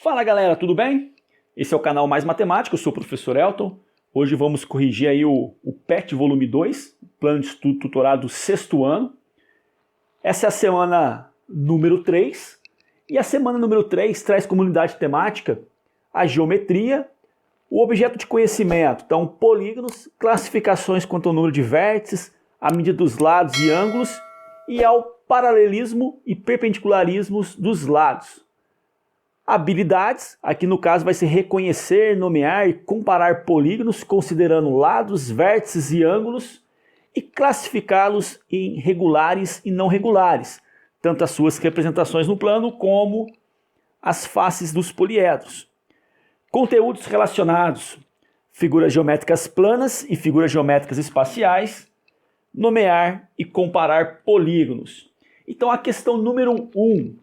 Fala galera, tudo bem? Esse é o canal Mais Matemática, eu sou o professor Elton. Hoje vamos corrigir aí o PET volume 2, Plano de Estudo Tutorado do 6º ano. Essa é a semana número 3, e a semana número 3 traz como unidade temática a geometria, o objeto de conhecimento, então polígonos, classificações quanto ao número de vértices, a medida dos lados e ângulos, e ao paralelismo e perpendicularismos dos lados. Habilidades, aqui no caso vai ser reconhecer, nomear e comparar polígonos, considerando lados, vértices e ângulos, e classificá-los em regulares e não regulares, tanto as suas representações no plano como as faces dos poliedros. Conteúdos relacionados, figuras geométricas planas e figuras geométricas espaciais, nomear e comparar polígonos. Então a questão número 1.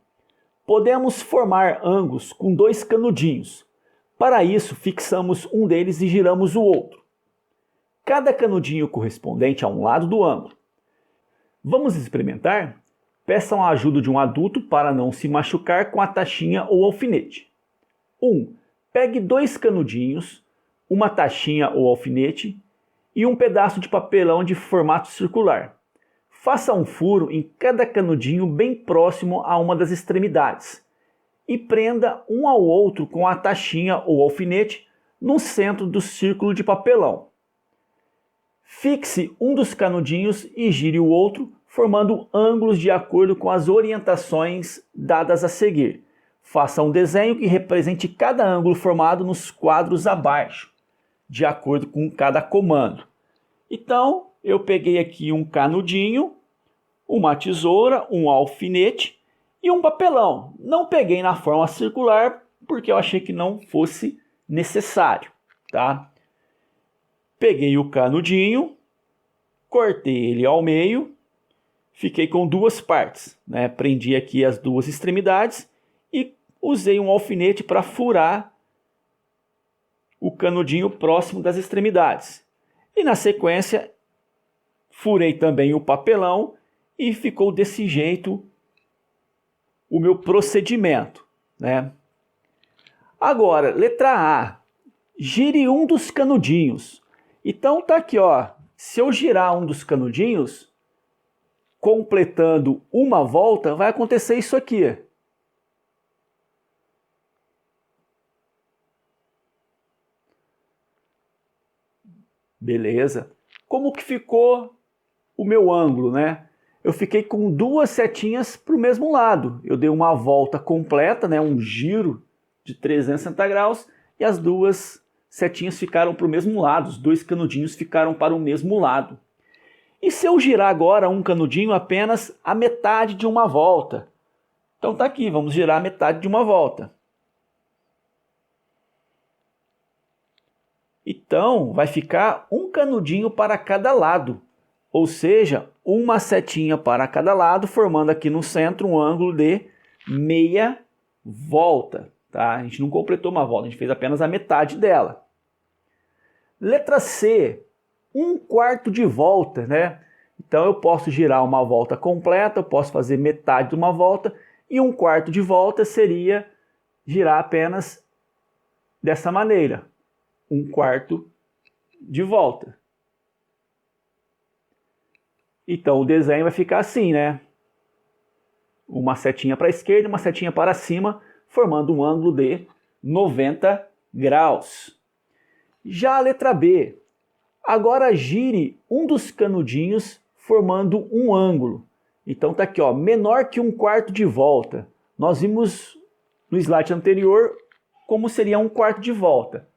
Podemos formar ângulos com dois canudinhos. Para isso, fixamos um deles e giramos o outro. Cada canudinho correspondente a um lado do ângulo. Vamos experimentar? Peçam a ajuda de um adulto para não se machucar com a tachinha ou alfinete. 1. Pegue dois canudinhos, uma tachinha ou alfinete e um pedaço de papelão de formato circular. Faça um furo em cada canudinho bem próximo a uma das extremidades e prenda um ao outro com a tachinha ou alfinete no centro do círculo de papelão. Fixe um dos canudinhos e gire o outro, formando ângulos de acordo com as orientações dadas a seguir. Faça um desenho que represente cada ângulo formado nos quadros abaixo, de acordo com cada comando. Então, eu peguei aqui um canudinho, uma tesoura, um alfinete e um papelão. Não peguei na forma circular porque eu achei que não fosse necessário, tá? Peguei o canudinho, cortei ele ao meio, fiquei com duas partes, né? Prendi aqui as duas extremidades e usei um alfinete para furar o canudinho próximo das extremidades. E na sequência, furei também o papelão e ficou desse jeito o meu procedimento, né? Agora, letra A, gire um dos canudinhos. Então tá aqui, ó, se eu girar um dos canudinhos, completando uma volta, vai acontecer isso aqui. Beleza. Como que ficou o meu ângulo, né? Eu fiquei com duas setinhas para o mesmo lado. Eu dei uma volta completa, né? Um giro de 360 graus e as duas setinhas ficaram para o mesmo lado. Os dois canudinhos ficaram para o mesmo lado. E se eu girar agora um canudinho apenas a metade de uma volta? Então tá aqui, vamos girar a metade de uma volta. Então, vai ficar um canudinho para cada lado, ou seja, uma setinha para cada lado, formando aqui no centro um ângulo de meia volta. Tá? A gente não completou uma volta, a gente fez apenas a metade dela. Letra C, um quarto de volta, né? Então eu posso girar uma volta completa, eu posso fazer metade de uma volta, e um quarto de volta seria girar apenas dessa maneira. Um quarto de volta. Então o desenho vai ficar assim, né? Uma setinha para a esquerda e uma setinha para cima, formando um ângulo de 90 graus. Já a letra B. Agora gire um dos canudinhos formando um ângulo. Então tá aqui, ó, menor que um quarto de volta. Nós vimos no slide anterior como seria um quarto de volta.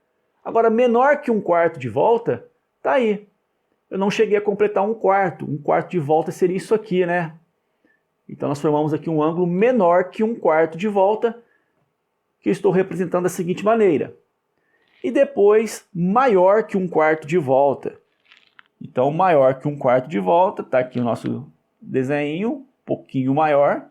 Agora, menor que um quarto de volta, tá aí. Eu não cheguei a completar um quarto. Um quarto de volta seria isso aqui, né? Então, nós formamos aqui um ângulo menor que um quarto de volta, que eu estou representando da seguinte maneira. E depois, maior que um quarto de volta. Então, maior que um quarto de volta, tá aqui o nosso desenho, um pouquinho maior.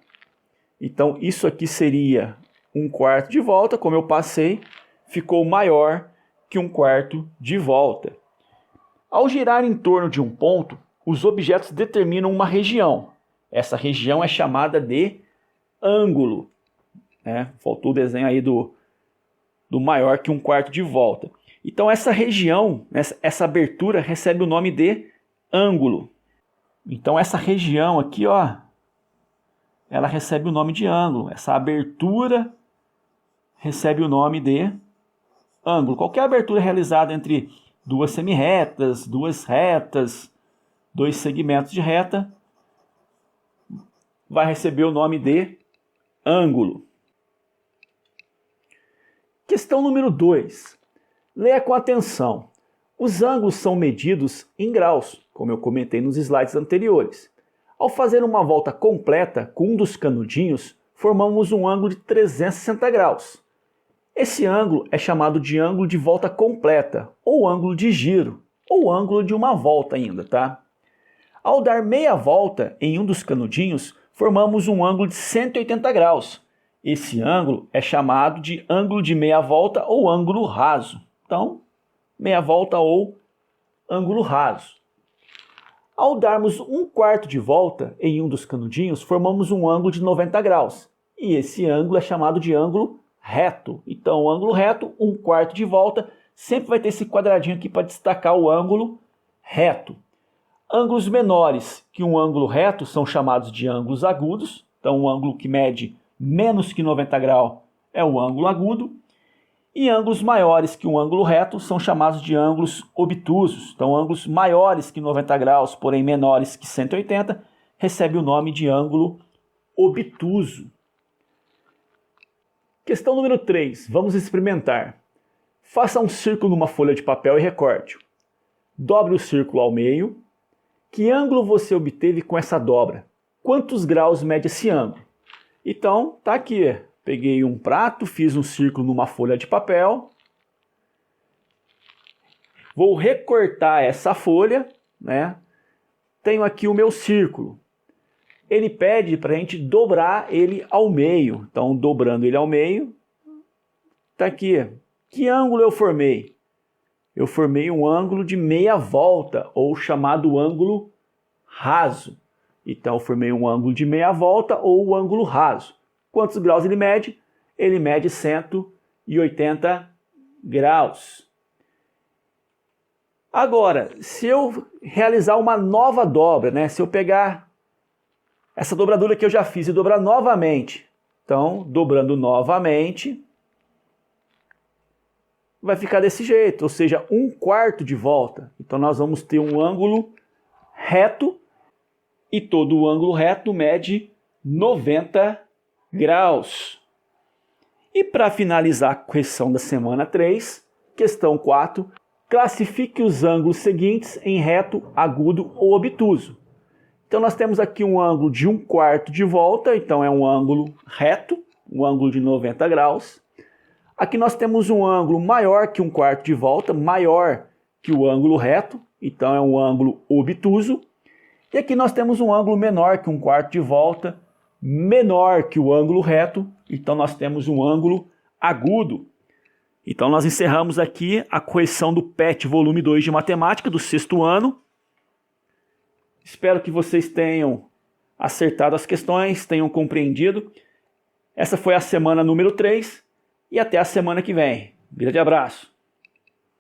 Então, isso aqui seria um quarto de volta, como eu passei, ficou maior que um quarto de volta. Ao girar em torno de um ponto, os objetos determinam uma região. Essa região é chamada de ângulo. Faltou o desenho aí do do maior que 1/4 de volta. Então essa região, essa abertura recebe o nome de ângulo. Então essa região aqui, ó, ela recebe o nome de ângulo. Essa abertura recebe o nome de ângulo. Qualquer abertura realizada entre duas semirretas, duas retas, dois segmentos de reta, vai receber o nome de ângulo. Questão número 2. Leia com atenção. Os ângulos são medidos em graus, como eu comentei nos slides anteriores. Ao fazer uma volta completa com um dos canudinhos, formamos um ângulo de 360 graus. Esse ângulo é chamado de ângulo de volta completa, ou ângulo de giro, ou ângulo de uma volta ainda, tá? Ao dar meia volta em um dos canudinhos, formamos um ângulo de 180 graus. Esse ângulo é chamado de ângulo de meia volta ou ângulo raso. Então, meia volta ou ângulo raso. Ao darmos 1/4 de volta em um dos canudinhos, formamos um ângulo de 90 graus. E esse ângulo é chamado de ângulo reto. Então, o ângulo reto, 1/4 de volta, sempre vai ter esse quadradinho aqui para destacar o ângulo reto. Ângulos menores que um ângulo reto são chamados de ângulos agudos. Então, um ângulo que mede menos que 90 graus é o ângulo agudo. E ângulos maiores que um ângulo reto são chamados de ângulos obtusos. Então, ângulos maiores que 90 graus, porém menores que 180, recebe o nome de ângulo obtuso. Questão número 3. Vamos experimentar. Faça um círculo numa folha de papel e recorte-o. Dobre o círculo ao meio. Que ângulo você obteve com essa dobra? Quantos graus mede esse ângulo? Então, tá aqui. Peguei um prato, fiz um círculo numa folha de papel. Vou recortar essa folha, né? Tenho aqui o meu círculo. Ele pede para a gente dobrar ele ao meio. Então, dobrando ele ao meio, tá aqui. Que ângulo eu formei? Eu formei um ângulo de meia volta, ou chamado ângulo raso. Então, eu formei um ângulo de meia volta ou o ângulo raso. Quantos graus ele mede? Ele mede 180 graus. Agora, se eu realizar uma nova dobra, né? Se eu pegar essa dobradura que eu já fiz e dobrar novamente, então, dobrando novamente, vai ficar desse jeito, ou seja, 1/4 de volta. Então, nós vamos ter um ângulo reto e todo o ângulo reto mede 90 graus. E para finalizar a correção da semana 3, questão 4, classifique os ângulos seguintes em reto, agudo ou obtuso. Então nós temos aqui um ângulo de 1/4 de volta, então é um ângulo reto, um ângulo de 90 graus. Aqui nós temos um ângulo maior que 1/4 de volta, maior que o ângulo reto, então é um ângulo obtuso. E aqui nós temos um ângulo menor que 1/4 de volta, menor que o ângulo reto, então nós temos um ângulo agudo. Então nós encerramos aqui a correção do PET volume 2 de matemática do 6º ano. Espero que vocês tenham acertado as questões, tenham compreendido. Essa foi a semana número 3 e até a semana que vem. Grande abraço!